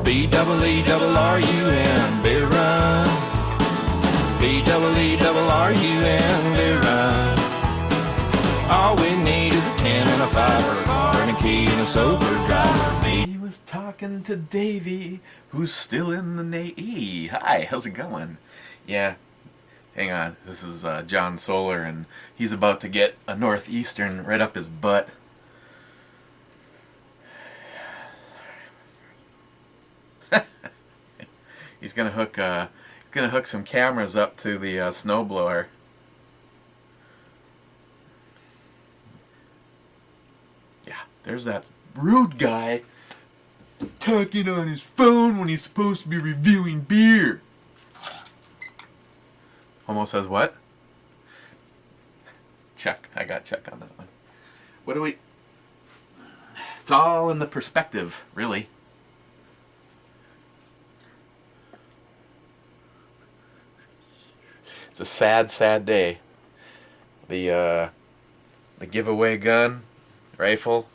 BEERRUN, beer run. BEERRUN, beer run. All we need is a 10 and a 5, a car and a key and a sober driver. He was talking to Davey, who's still in the Navy. Hi, how's it going? Yeah, hang on. This is John Solar, and he's about to get a Northeastern right up his butt. He's gonna hook some cameras up to the snowblower. Yeah, there's that rude guy talking on his phone when he's supposed to be reviewing beer. Almost says what? Check. I got check on that one. What do we... It's all in the perspective, really. It's a sad, sad day. The giveaway gun rifle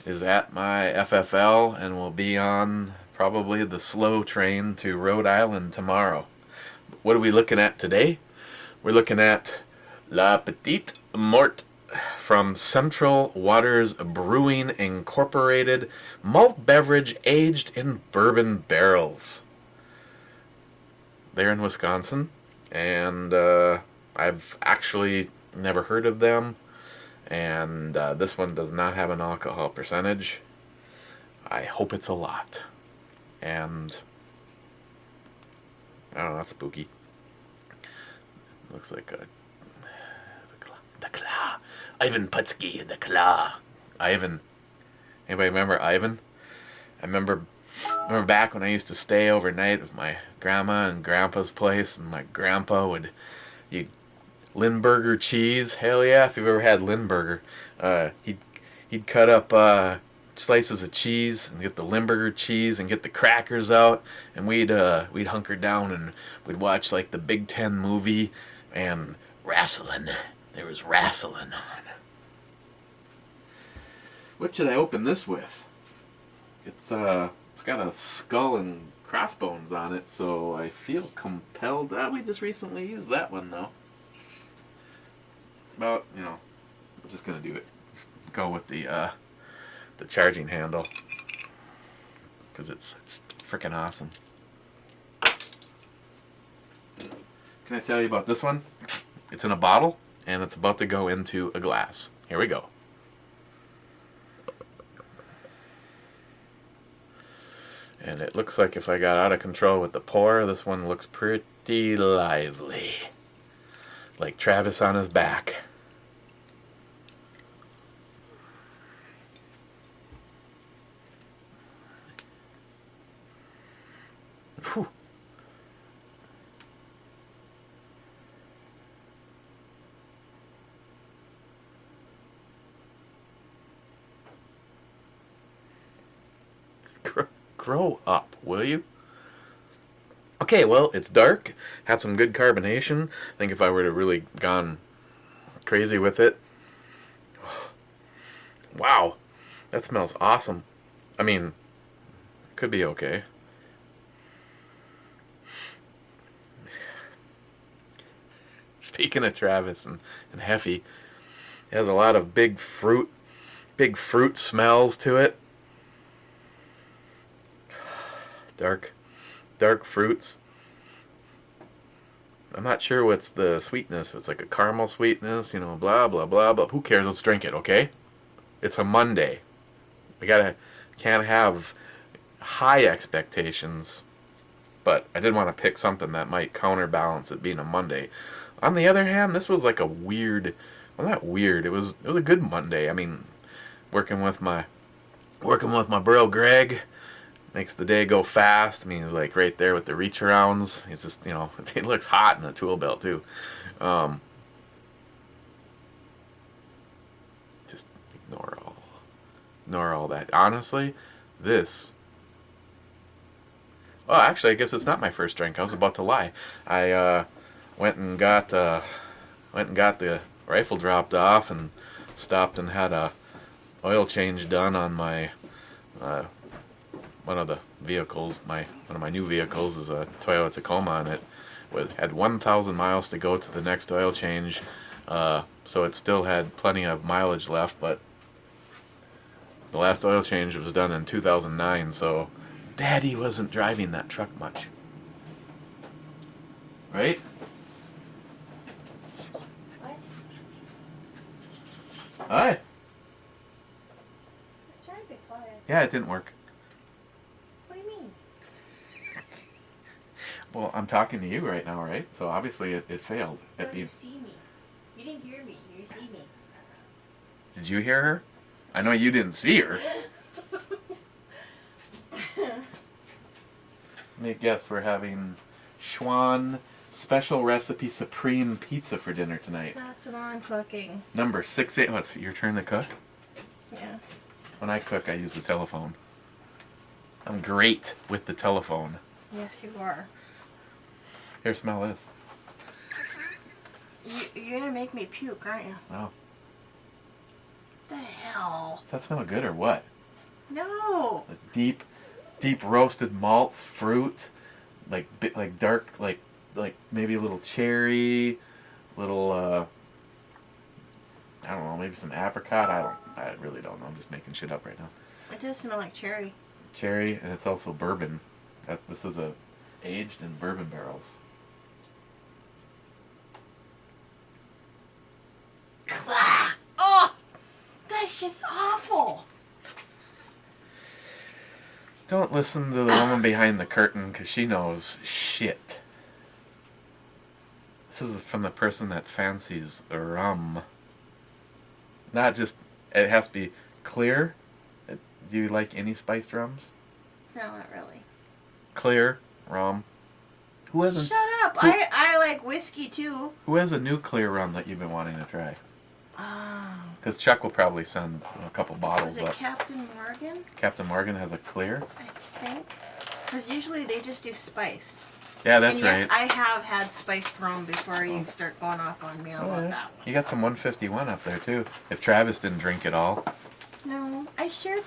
is at my FFL and will be on probably the slow train to Rhode Island tomorrow. What are we looking at today? We're looking at Petite, Mort from Central Waters Brewing Incorporated, malt beverage aged in bourbon barrels. They're in Wisconsin, and I've actually never heard of them, and this one does not have an alcohol percentage. I hope it's a lot. And I don't know, that's spooky. Looks like the claw. Ivan Putski, the claw. Ivan. Anybody remember Ivan? I remember back when I used to stay overnight with my grandma and grandpa's place, and my grandpa would eat Lindbergh cheese. Hell yeah, if you've ever had Lindbergh. He'd cut up slices of cheese and get the Limburger cheese and get the crackers out, and we'd hunker down and we'd watch like the Big Ten movie and wrestling. There was wrestling on. What should I open this with? It's got a skull and crossbones on it, so I feel compelled. We just recently used that one though. It's about, I'm just gonna do it. Just go with the charging handle, because it's freaking awesome. Can I tell you about this one? It's in a bottle and it's about to go into a glass. Here we go. And it looks like if I got out of control with the pour, this one looks pretty lively, like Travis on his back. Whew. Grow up, will you? Okay, well, it's dark. Had some good carbonation. I think if I were to really gone crazy with it. Wow, that smells awesome. I mean, could be okay. Speaking of Travis and Heffy, it has a lot of big fruit smells to it. Dark fruits. I'm not sure what's the sweetness. It's like a caramel sweetness, blah blah blah. But who cares? Let's drink it, okay? It's a Monday. We can't have high expectations. But I did want to pick something that might counterbalance it being a Monday. On the other hand, this was like a weird. Well, not weird. It was a good Monday. I mean, working with my bro Greg makes the day go fast. I mean, he's like right there with the reach arounds. He's just, it looks hot in a tool belt too. Just ignore all that. Honestly, this. Well, actually, I guess it's not my first drink. I was about to lie. I went and got the rifle dropped off and stopped and had a oil change done on my one of the vehicles, one of my new vehicles is a Toyota Tacoma, and it had 1,000 miles to go to the next oil change, so it still had plenty of mileage left, but the last oil change was done in 2009, so Daddy wasn't driving that truck much. Right? What? Hi. I was trying to be quiet. Yeah, it didn't work. What do you mean? Well, I'm talking to you right now, right? So obviously it failed. No, you see me. You didn't hear me. You see me. Did you hear her? I know you didn't see her. Let me guess, we're having Schwan Special Recipe Supreme Pizza for dinner tonight. That's what I'm cooking. Number 68. What's your turn to cook? Yeah. When I cook, I use the telephone. I'm great with the telephone. Yes, you are. Here, smell this. You're gonna make me puke, aren't you? Oh. What the hell? Does that smell good or what? No. A deep roasted malts, fruit, like dark, like maybe a little cherry, little I don't know, maybe some apricot. I really don't know. I'm just making shit up right now. It does smell like cherry. Cherry, and it's also bourbon. This is aged in bourbon barrels. Oh, that's just awful. Don't listen to the woman behind the curtain, because she knows shit. This is from the person that fancies rum. Not just, it has to be clear. Do you like any spiced rums? No, not really. Clear rum. Who has Shut up. I like whiskey too. Who has a new clear rum that you've been wanting to try? Oh. Because Chuck will probably send a couple bottles Was it up. Captain Morgan? Captain Morgan has a clear? I think. Because usually they just do spiced. Yeah, that's and yes, right. I have had spiced rum before you start going off on me about that one. You got some 151 up there too. If Travis didn't drink it all. No, I shared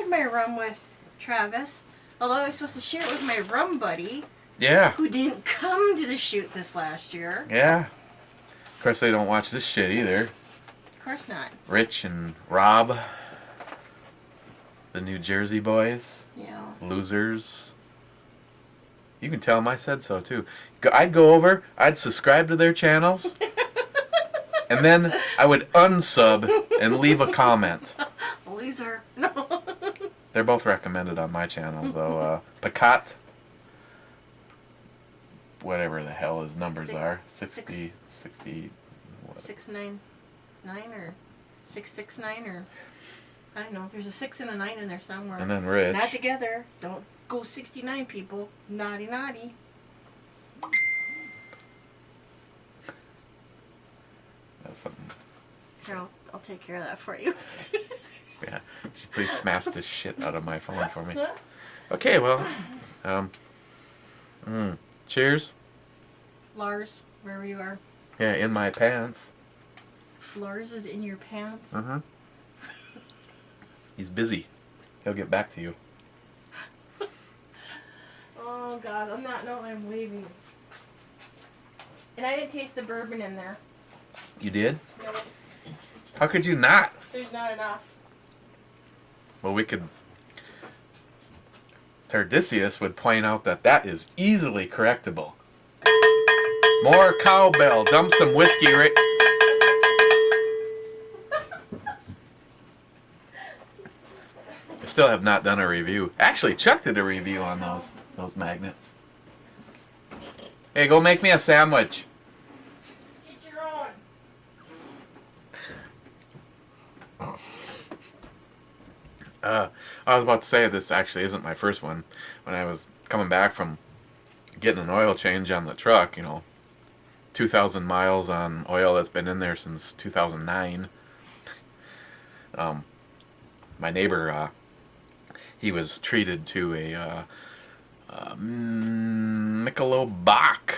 my rum with Travis. Although I was supposed to share it with my rum buddy, Yeah. who didn't come to the shoot this last year. Yeah. Of course, they don't watch this shit either. Of course not. Rich and Rob, the New Jersey boys, Yeah. losers. You can tell them I said so too. I'd go over, I'd subscribe to their channels, and then I would unsub and leave a comment. Loser. No. They're both recommended on my channel, so Petite, whatever the hell his numbers are, 60, what? 699 or 669 or I don't know. There's a 6 and a 9 in there somewhere. And then Rich. Not together. Don't go 69, people. Naughty, naughty. That's something. Here, I'll take care of that for you. Yeah, please smash the shit out of my phone for me. Okay, well, cheers. Lars, wherever you are. Yeah, in my pants. Lars is in your pants. Mm-hmm. He's busy. He'll get back to you. Oh God, I'm leaving. And I didn't taste the bourbon in there. You did? No, How could you not? there's not enough. Well, we could... Tardisius would point out that is easily correctable. More cowbell. Dump some whiskey right... I still have not done a review. Actually, Chuck did a review on those magnets. Hey, go make me a sandwich. Get your own. I was about to say this actually isn't my first one. When I was coming back from getting an oil change on the truck, 2,000 miles on oil that's been in there since 2009. My neighbor, he was treated to a Michelob Bock,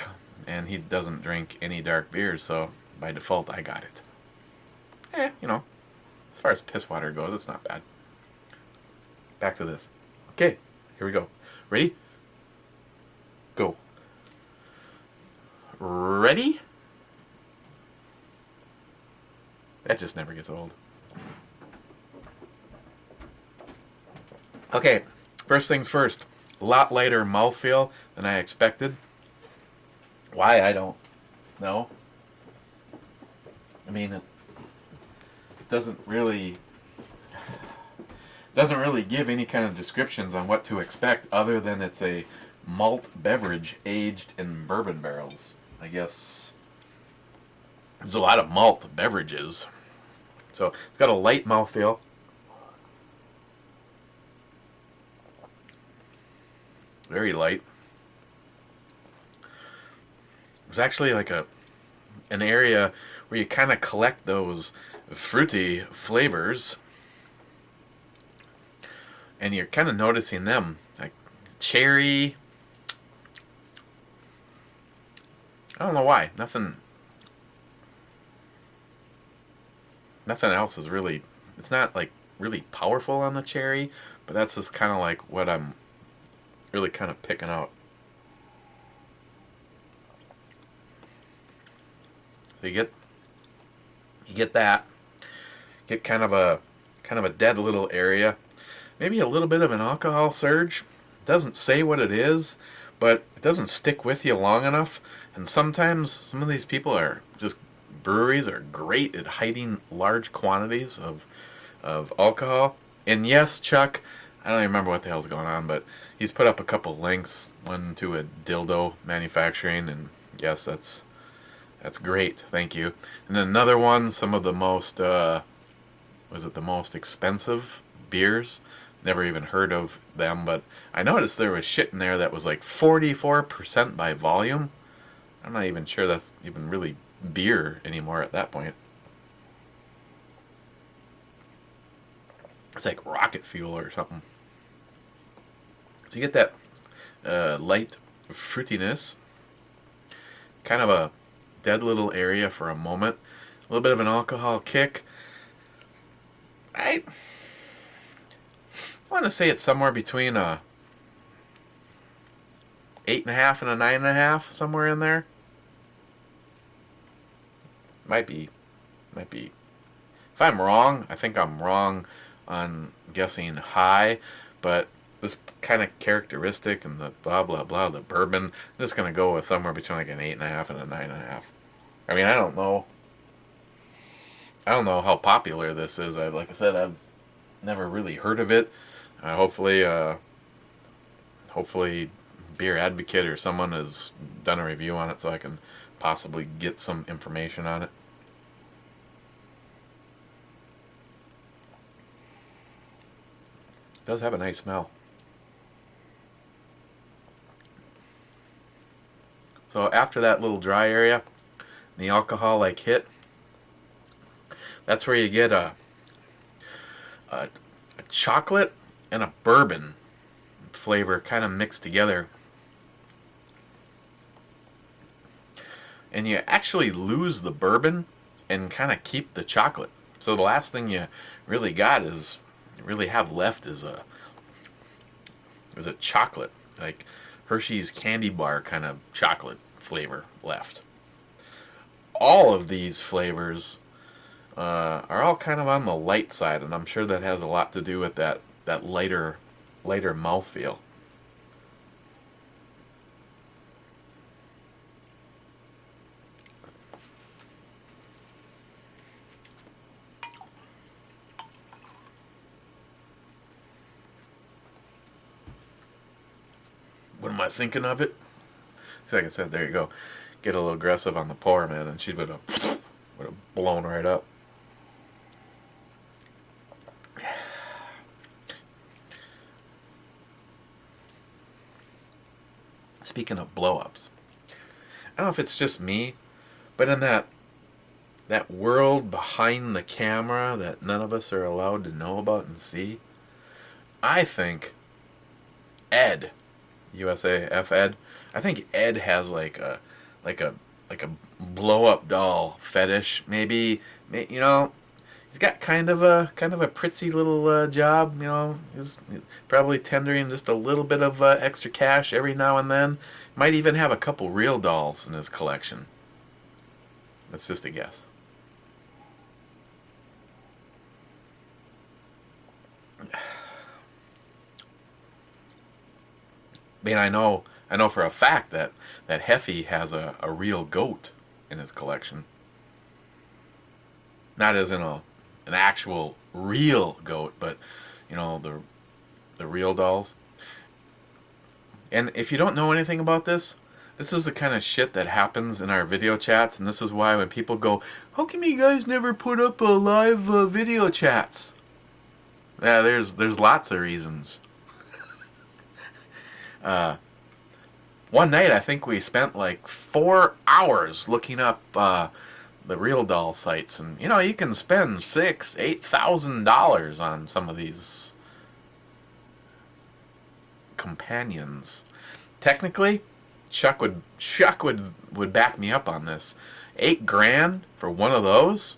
and he doesn't drink any dark beers, so by default I got it. As far as piss water goes, it's not bad. Back to this. Okay, here we go. Ready? Go. Ready? That just never gets old. Okay, first things first. A lot lighter mouthfeel than I expected. Why, I don't know. I mean, it doesn't really give any kind of descriptions on what to expect other than it's a malt beverage aged in bourbon barrels. I guess there's a lot of malt beverages. So it's got a light mouthfeel. Very light. There's actually like an area where you kind of collect those fruity flavors, and you're kind of noticing them, like cherry. I don't know why. Nothing else is really. It's not like really powerful on the cherry, but that's just kind of like what I'm really kind of picking out. So you get that. Get kind of a dead little area. Maybe a little bit of an alcohol surge. It doesn't say what it is, but it doesn't stick with you long enough. And sometimes some of these breweries are great at hiding large quantities of alcohol. And yes, Chuck, I don't even remember what the hell's going on, but he's put up a couple links, one to a dildo manufacturing, and yes, that's great, thank you. And then another one, some of the most, was it the most expensive beers? Never even heard of them, but I noticed there was shit in there that was like 44% by volume. I'm not even sure that's even really beer anymore at that point. It's like rocket fuel or something. So you get that light fruitiness, kind of a dead little area for a moment, a little bit of an alcohol kick. I want to say it's somewhere between a 8.5 and a 9.5, somewhere in there. Might be. If I'm wrong, I think I'm wrong on guessing high, but this kind of characteristic and the blah blah blah, the bourbon, I'm just gonna go with somewhere between like an 8.5 and a 9.5. I mean, I don't know how popular this is. Like I said, I've never really heard of it. Hopefully, Beer Advocate or someone has done a review on it so I can possibly get some information on it. It does have a nice smell. So after that little dry area, the alcohol like hit, that's where you get a chocolate and a bourbon flavor kind of mixed together. And you actually lose the bourbon and kind of keep the chocolate. So the last thing you really have left is a chocolate, like Hershey's candy bar kind of chocolate flavor left. All of these flavors are all kind of on the light side, and I'm sure that has a lot to do with that lighter mouthfeel. What am I thinking of it? So like I said, there you go. Get a little aggressive on the pour, man, and she would have blown right up. Speaking of blow-ups, I don't know if it's just me, but in that world behind the camera that none of us are allowed to know about and see, I think Ed, USAF Ed, I think Ed has like a blow-up doll fetish. Maybe, you know, he's got kind of a prissy little job. You know, he's probably tendering just a little bit of extra cash every now and then. Might even have a couple real dolls in his collection. That's just a guess. I mean, I know for a fact that Heffy has a real goat in his collection. Not as in an actual real goat, but you know, the real dolls. And if you don't know anything about this, this is the kind of shit that happens in our video chats, and this is why when people go, "How come you guys never put up a live video chats?" Yeah, there's lots of reasons. One night I think we spent like 4 hours looking up the real doll sites, and you know, you can spend $8,000 on some of these companions. Technically, Chuck would back me up on this. $8,000 for one of those?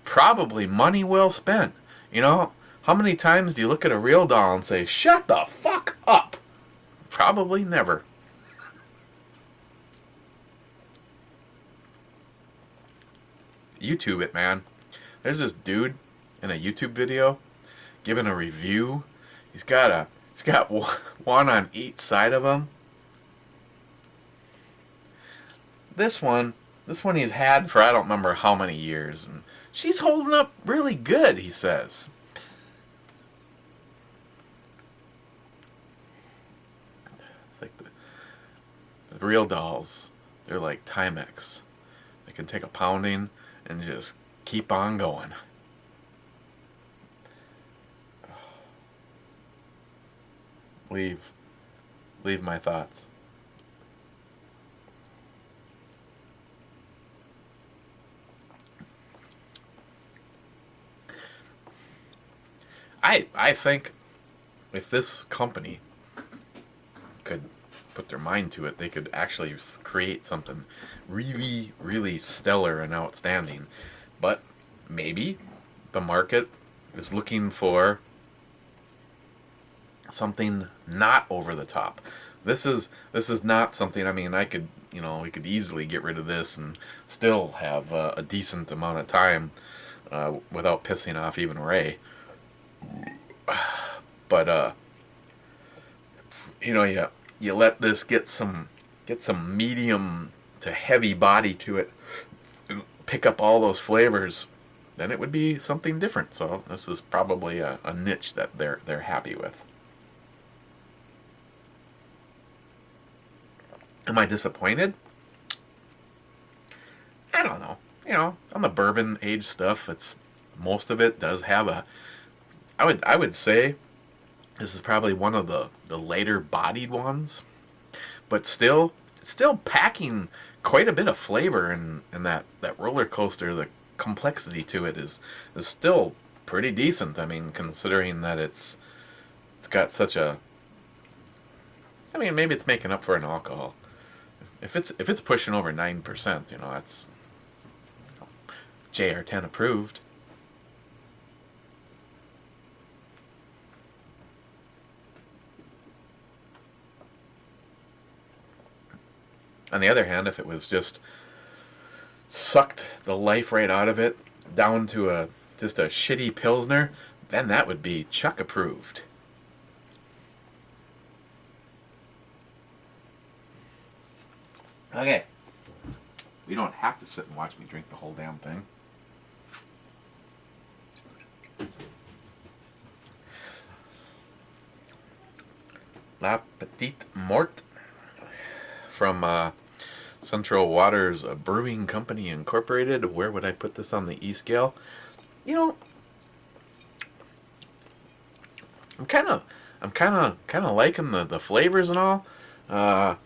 Probably money well spent. You know, how many times do you look at a real doll and say, "Shut the fuck up"? Probably never. YouTube it, man. There's this dude in a YouTube video giving a review. He's got one on each side of him. This one he's had for I don't remember how many years, and she's holding up really good, he says. It's like the real dolls, they're like Timex. They can take a pounding and just keep on going. Leave my thoughts. I think if this company could put their mind to it, they could actually create something really, really stellar and outstanding. But maybe the market is looking for something not over the top. This is not something, I mean, we could easily get rid of this and still have a decent amount of time without pissing off even Ray. But you let this get some medium to heavy body to it, pick up all those flavors, then it would be something different. So this is probably a niche that they're happy with. Am I disappointed? I don't know. You know, on the bourbon aged stuff, most of it does have a. I would say this is probably one of the later bodied ones, but still packing quite a bit of flavor, and that roller coaster, the complexity to it is still pretty decent. I mean, considering that it's got such a. I mean, maybe it's making up for an alcohol. If it's pushing over 9%, you know, that's JR10 approved. On the other hand, if it was just sucked the life right out of it down to just a shitty Pilsner, then that would be Chuck approved. Okay. We don't have to sit and watch me drink the whole damn thing. La Petite Mort from Central Waters Brewing Company Incorporated. Where would I put this on the E-scale? You know, I'm kind of liking the flavors and all. I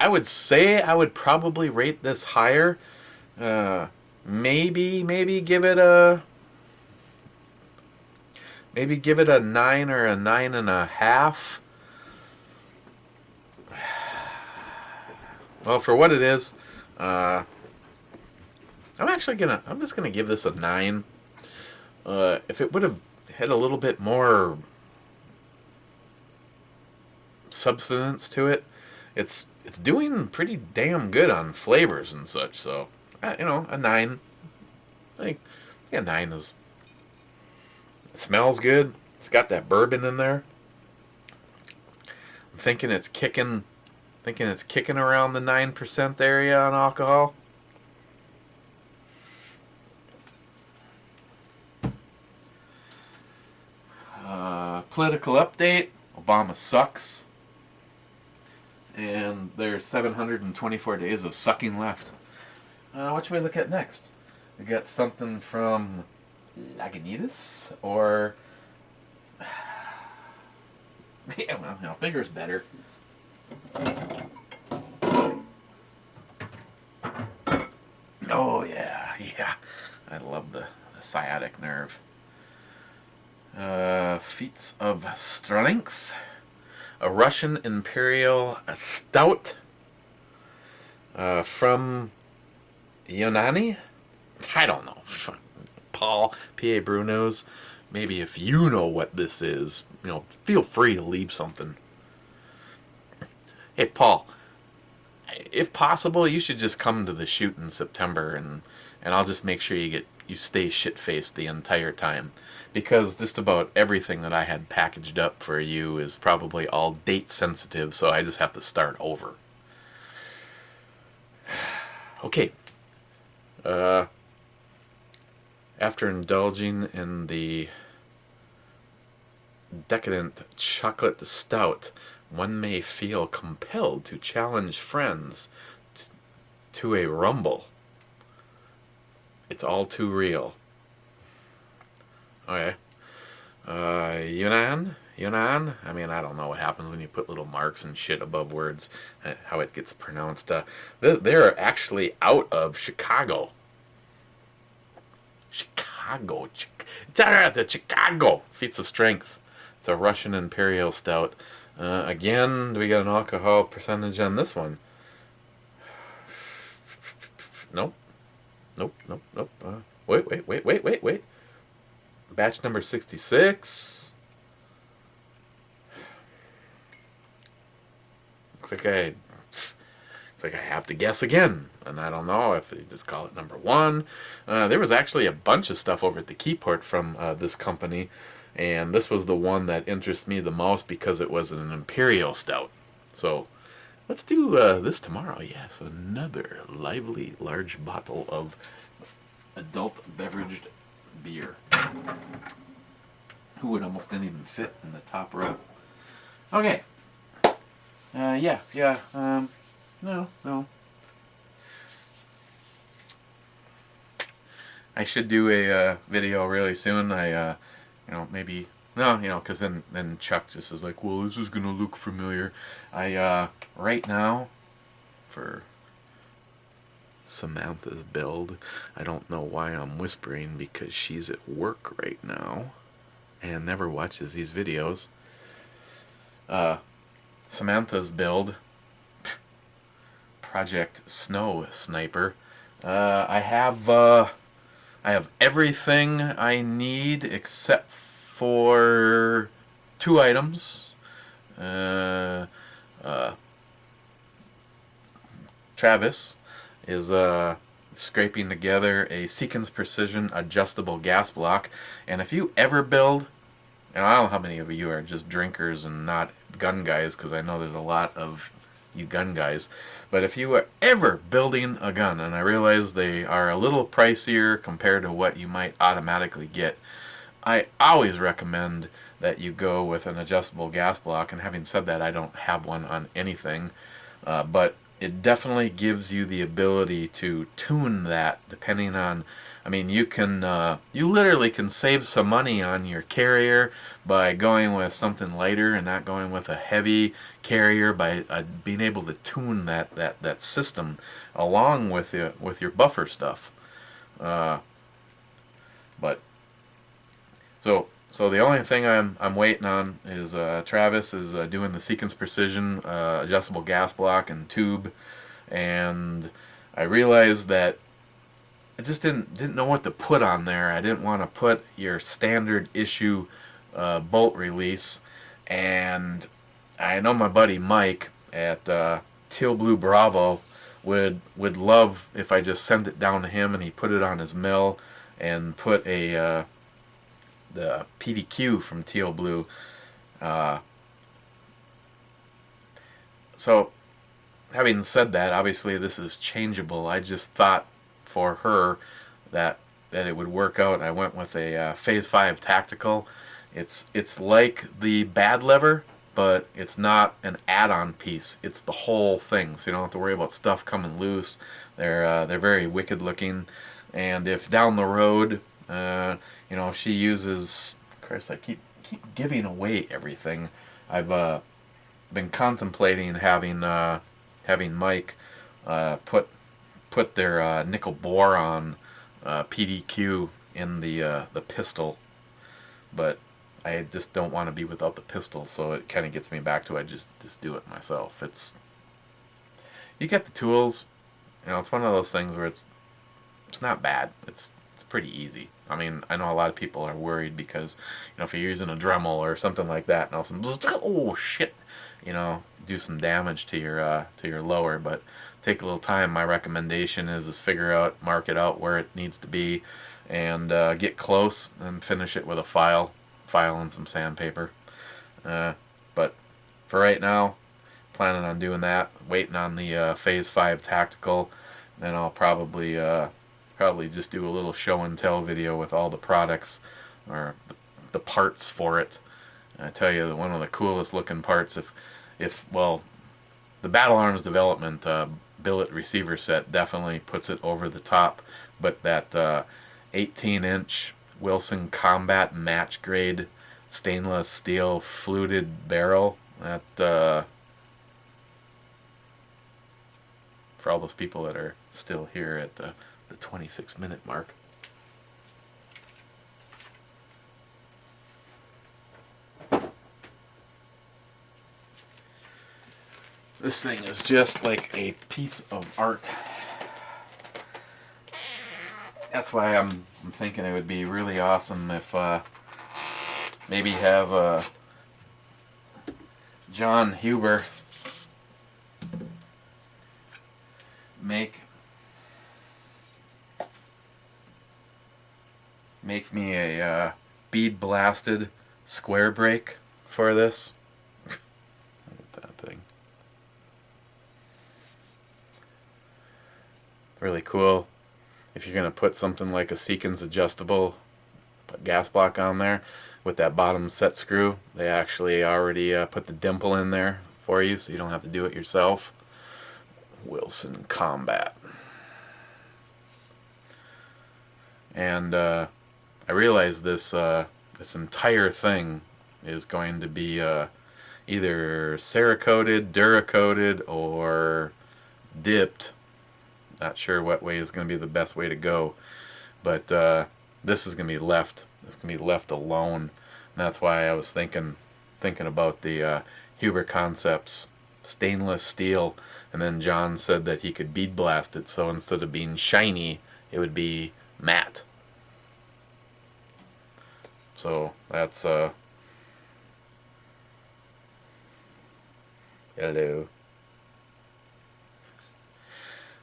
would say I would probably rate this higher. Maybe give it a 9 or a 9.5. Well, for what it is, I'm just gonna give this a 9. If it would have had a little bit more substance to it, it's doing pretty damn good on flavors and such. So, a 9. I think, yeah, 9 is. It smells good. It's got that bourbon in there. I'm thinking it's kicking around the 9% area on alcohol. Political update: Obama sucks, and there's 724 days of sucking left. What should we look at next? We got something from Lagunitas, or yeah, well, bigger's better. Oh yeah, I love the sciatic nerve. Feats of Strength, a Russian Imperial Stout from Yunani. I don't know. Paul, PA Brew knows. Maybe if you know what this is, feel free to leave something. Hey, Paul, if possible, you should just come to the shoot in September, and I'll just make sure you stay shit-faced the entire time. Because just about everything that I had packaged up for you is probably all date-sensitive, so I just have to start over. Okay. After indulging in the decadent chocolate stout, one may feel compelled to challenge friends to a rumble. It's all too real. Okay. Yunnan? I mean, I don't know what happens when you put little marks and shit above words, how it gets pronounced. They're actually out of Chicago. Chicago. Feats of Strength. It's a Russian Imperial Stout. Again, do we got an alcohol percentage on this one? Nope. Wait. Batch number 66. Looks like I have to guess again, and I don't know if they just call it number 1. There was actually a bunch of stuff over at the Keyport from this company, and this was the one that interests me the most because it was an Imperial Stout. So let's do this tomorrow. Yes, another lively large bottle of adult beveraged beer. Ooh, it almost didn't even fit in the top row. Okay. No. I should do a video really soon. Maybe no, because then Chuck just is like, well, this is gonna look familiar. Right now, for Samantha's build, I don't know why I'm whispering, because she's at work right now and never watches these videos. Samantha's build, Project Snow Sniper. I have everything I need except for 2 items. Travis is scraping together a Seekins Precision adjustable gas block, and if you ever build, and I don't know how many of you are just drinkers and not gun guys, because I know there's a lot of you gun guys, but if you are ever building a gun, and I realize they are a little pricier compared to what you might automatically get, I always recommend that you go with an adjustable gas block. And having said that, I don't have one on anything, but it definitely gives you the ability to tune that depending on, I mean, you literally can save some money on your carrier by going with something lighter and not going with a heavy carrier, by being able to tune that system along with your buffer stuff. But so the only thing I'm waiting on is Travis is doing the Seekins Precision adjustable gas block and tube, and I realized that I just didn't know what to put on there. I didn't want to put your standard issue bolt release, and I know my buddy Mike at Teal Blue Bravo would love if I just sent it down to him and he put it on his mill and put a the PDQ from Teal Blue. So having said that, obviously this is changeable. I just thought for her that it would work out. I went with a Phase 5 Tactical. It's like the bad lever, but it's not an add-on piece. It's the whole thing, so you don't have to worry about stuff coming loose. They're very wicked looking, and if down the road, you know, she uses. Christ, I keep giving away everything. I've been contemplating having Mike put their nickel boron PDQ in the pistol, but I just don't want to be without the pistol, so it kind of gets me back to I just do it myself. You get the tools, you know. It's one of those things where it's not bad. It's pretty easy. I mean, I know a lot of people are worried because, you know, if you're using a Dremel or something like that, and all of a sudden, oh shit, you know, do some damage to your lower. But take a little time. My recommendation is mark it out where it needs to be, and get close and finish it with a file and some sandpaper. But for right now, planning on doing that. Waiting on the Phase 5 Tactical. Then I'll probably just do a little show and tell video with all the products or the parts for it. And I tell you, one of the coolest looking parts, well, the Battle Arms Development billet receiver set definitely puts it over the top, but that 18-inch Wilson Combat match grade stainless steel fluted barrel, that for all those people that are still here at the 26-minute mark. This thing is just like a piece of art. That's why I'm thinking it would be really awesome if maybe have John Huber make me a bead blasted square break for this. Look at that thing. Really cool. If you're going to put something like a Seekins adjustable gas block on there with that bottom set screw, they actually already put the dimple in there for you, so you don't have to do it yourself. Wilson Combat. And I realize this entire thing is going to be either Cerakoted, Duracoated, or dipped. Not sure what way is going to be the best way to go, but this is going to be left. It's going to be left alone. And that's why I was thinking about the Huber Concepts stainless steel, and then John said that he could bead blast it, so instead of being shiny, it would be matte. So that's hello.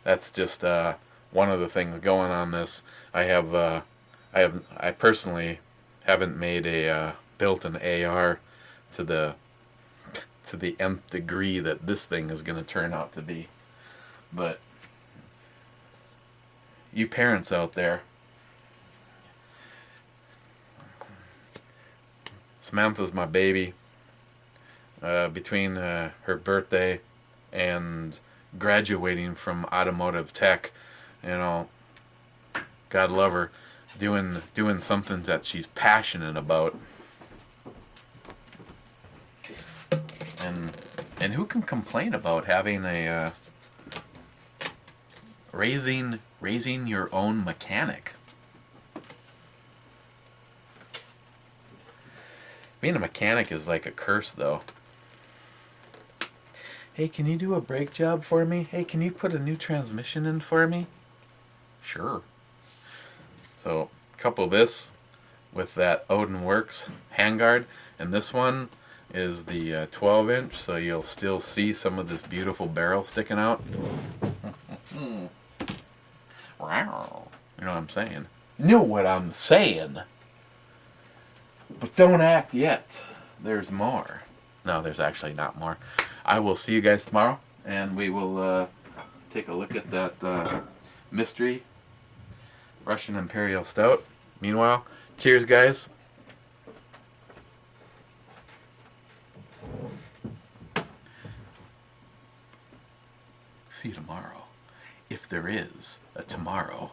That's just one of the things going on this. I personally haven't made built an AR to the nth degree that this thing is going to turn out to be. But you parents out there, Samantha's my baby. Between her birthday and graduating from automotive tech, you know, God love her, doing something that she's passionate about. And who can complain about having a raising your own mechanic? Being a mechanic is like a curse, though. Hey, can you do a brake job for me? Hey, can you put a new transmission in for me? Sure. So couple this with that Odin Works handguard, and this one is the 12-inch, so you'll still see some of this beautiful barrel sticking out. You know what I'm saying? You know what I'm saying. But don't act yet. There's more. No, there's actually not more. I will see you guys tomorrow, and we will take a look at that mystery Russian Imperial Stout. Meanwhile, cheers, guys. See you tomorrow, if there is a tomorrow.